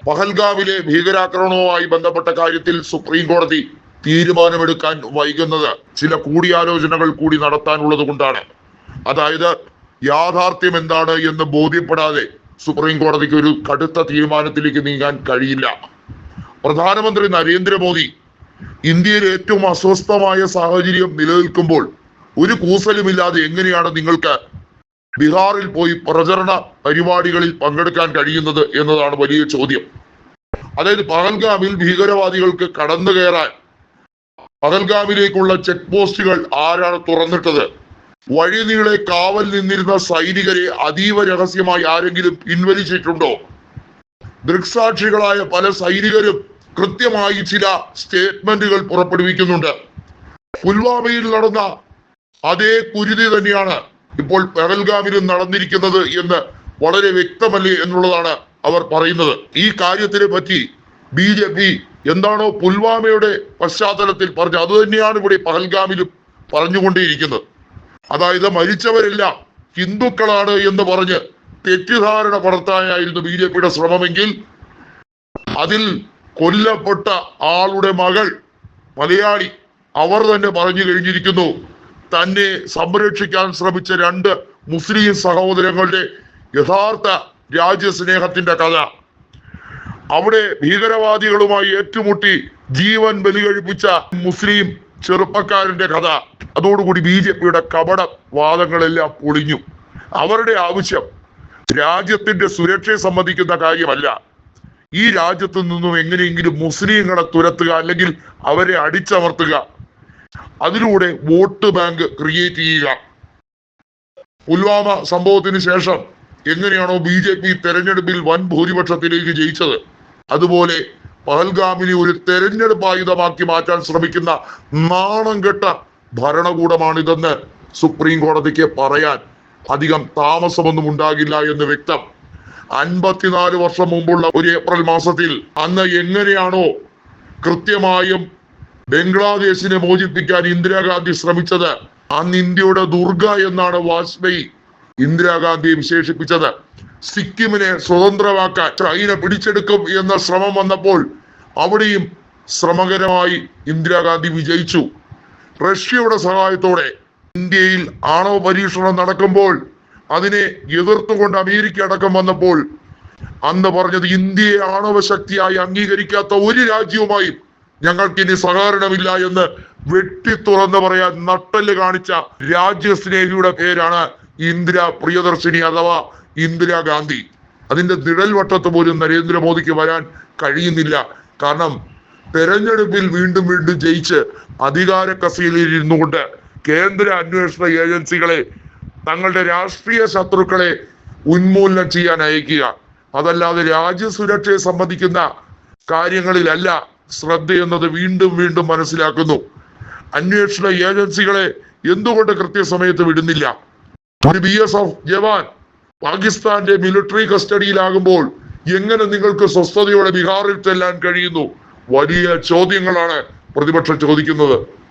പഹൽഗാമിലെ ഭീകരാക്രമണവുമായി ബന്ധപ്പെട്ട കാര്യത്തിൽ സുപ്രീം കോടതി തീരുമാനമെടുക്കാൻ വൈകുന്നത് ചില കൂടിയാലോചനകൾ കൂടി നടത്താനുള്ളത് കൊണ്ടാണ്. അതായത് യാഥാർത്ഥ്യം എന്താണ് എന്ന് ബോധ്യപ്പെടാതെ സുപ്രീം കോടതിക്ക് ഒരു കടുത്ത തീരുമാനത്തിലേക്ക് നീങ്ങാൻ കഴിയില്ല. പ്രധാനമന്ത്രി നരേന്ദ്രമോദി ഇന്ത്യയിൽ ഏറ്റവും അസ്വസ്ഥമായ സാഹചര്യം നിലനിൽക്കുമ്പോൾ ഒരു കൂസലുമില്ലാതെ എങ്ങനെയാണ് നിങ്ങൾക്ക് ബീഹാറിൽ പോയി പ്രചരണ പരിപാടികളിൽ പങ്കെടുക്കാൻ കഴിയുന്നത് എന്നതാണ് വലിയ ചോദ്യം. അതായത് പഹൽഗാമിൽ ഭീകരവാദികൾക്ക് കടന്നു കയറാൻ പഹൽഗാമിലേക്കുള്ള ചെക്ക് പോസ്റ്റുകൾ ആരാണ് തുറന്നിട്ടത്? വഴിനീളെ കാവൽ നിന്നിരുന്ന സൈനികരെ അതീവ രഹസ്യമായി ആരെങ്കിലും പിൻവലിച്ചിട്ടുണ്ടോ? ദൃക്സാക്ഷികളായ പല സൈനികരും കൃത്യമായി ചില സ്റ്റേറ്റ്മെന്റുകൾ പുറപ്പെടുവിക്കുന്നുണ്ട്. പുൽവാമയിൽ നടന്ന അതേ കുരുതി തന്നെയാണ് ഇപ്പോൾ പഹൽഗാമിലും നടന്നിരിക്കുന്നത് എന്ന് വളരെ വ്യക്തമല്ലേ എന്നുള്ളതാണ് അവർ പറയുന്നത്. ഈ കാര്യത്തിനെ പറ്റി BJP എന്താണോ പുൽവാമയുടെ പശ്ചാത്തലത്തിൽ പറഞ്ഞത് അത് തന്നെയാണ് ഇവിടെ പഹൽഗാമിലും പറഞ്ഞുകൊണ്ടേയിരിക്കുന്നത്. അതായത് മരിച്ചവരെല്ലാം ഹിന്ദുക്കളാണ് എന്ന് പറഞ്ഞ് തെറ്റിദ്ധാരണ പടർത്താനായിരുന്നു BJPയുടെ ശ്രമമെങ്കിൽ അതിൽ കൊല്ലപ്പെട്ട ആളുടെ മകൾ മലയാളി അവർ തന്നെ പറഞ്ഞു കഴിഞ്ഞിരിക്കുന്നു തന്നെ സംരക്ഷിക്കാൻ ശ്രമിച്ച 2 മുസ്ലിം സഹോദരങ്ങളുടെ യഥാർത്ഥ രാജ്യസ്നേഹത്തിന്റെ കഥ. അവിടെ ഭീകരവാദികളുമായി ഏറ്റുമുട്ടി ജീവൻ ബലികഴിപ്പിച്ച മുസ്ലിം ചെറുപ്പക്കാരന്റെ കഥ. അതോടുകൂടി BJPയുടെ കപട വാദങ്ങളെല്ലാം പൊളിഞ്ഞു. അവരുടെ ആവശ്യം രാജ്യത്തിന്റെ സുരക്ഷയെ സംബന്ധിക്കുന്ന കാര്യമല്ല, ഈ രാജ്യത്തു നിന്നും എങ്ങനെയെങ്കിലും മുസ്ലിങ്ങളെ തുരത്തുക അല്ലെങ്കിൽ അവരെ അടിച്ചമർത്തുക, അതിലൂടെ വോട്ട് ബാങ്ക് ക്രിയേറ്റ് ചെയ്യുക. പുൽവാമ സംഭവത്തിന് ശേഷം എങ്ങനെയാണോ BJP തെരഞ്ഞെടുപ്പിൽ വൻ ഭൂരിപക്ഷത്തിലേക്ക് ജയിച്ചത്, അതുപോലെ പഹൽഗാമിനെ ഒരു തെരഞ്ഞെടുപ്പ് ആയുധമാക്കി മാറ്റാൻ ശ്രമിക്കുന്ന നാണം കെട്ട ഭരണകൂടമാണിതെന്ന് സുപ്രീം കോടതിക്ക് പറയാൻ അധികം താമസമൊന്നും ഉണ്ടാകില്ല എന്ന് വ്യക്തം. 54 വർഷം മുമ്പുള്ള ഒരു ഏപ്രിൽ മാസത്തിൽ അന്ന് എങ്ങനെയാണോ കൃത്യമായും ബംഗ്ലാദേശിനെ മോചിപ്പിക്കാൻ ഇന്ദിരാഗാന്ധി ശ്രമിച്ചത്, അന്ന് ഇന്ത്യയുടെ ദുർഗ എന്നാണ് വാജ്പേയി ഇന്ദിരാഗാന്ധിയെ വിശേഷിപ്പിച്ചത്. സിക്കിമിനെ സ്വതന്ത്രമാക്കാൻ ചൈന പിടിച്ചെടുക്കും എന്ന ശ്രമം വന്നപ്പോൾ അവിടെയും ശ്രമകരമായി ഇന്ദിരാഗാന്ധി വിജയിച്ചു. റഷ്യയുടെ സഹായത്തോടെ ഇന്ത്യയിൽ ആണവ പരീക്ഷണം നടക്കുമ്പോൾ അതിനെ എതിർത്തുകൊണ്ട് അമേരിക്ക അടക്കം വന്നപ്പോൾ അന്ന് പറഞ്ഞത് ഇന്ത്യയെ ആണവ ശക്തിയായി അംഗീകരിക്കാത്ത ഒരു രാജ്യവുമായും ഞങ്ങൾക്ക് ഇനി സഹകരണമില്ല എന്ന് വെട്ടി തുറന്ന് പറയാൻ നട്ടല് കാണിച്ച രാജ്യസ്നേഹിയുടെ പേരാണ് ഇന്ദിര പ്രിയദർശിനി അഥവാ ഇന്ദിരാഗാന്ധി. അതിന്റെ നിഴൽ വട്ടത്ത് പോലും നരേന്ദ്രമോദിക്ക് വരാൻ കഴിയുന്നില്ല. കാരണം തെരഞ്ഞെടുപ്പിൽ വീണ്ടും വീണ്ടും ജയിച്ച് അധികാര കസേരയിൽ ഇരുന്നുകൊണ്ട് കേന്ദ്ര അന്വേഷണ ഏജൻസികളെ തങ്ങളുടെ രാഷ്ട്രീയ ശത്രുക്കളെ ഉന്മൂലനം ചെയ്യാൻ അയക്കുക, അതല്ലാതെ രാജ്യസുരക്ഷയെ സംബന്ധിക്കുന്ന കാര്യങ്ങളിലല്ല ശ്രദ്ധയെന്നത് വീണ്ടും വീണ്ടും മനസ്സിലാക്കുന്നു. അന്വേഷണ ഏജൻസികളെ എന്തുകൊണ്ട് കൃത്യസമയത്ത് വിടുന്നില്ല? ഒരു BSF ജവാൻ പാകിസ്ഥാന്റെ മിലിറ്ററി കസ്റ്റഡിയിലാകുമ്പോൾ എങ്ങനെ നിങ്ങൾക്ക് സ്വസ്ഥതയോടെ ബീഹാറിൽ ചെല്ലാൻ കഴിയുന്നു? വലിയ ചോദ്യങ്ങളാണ് പ്രതിപക്ഷം ചോദിക്കുന്നത്.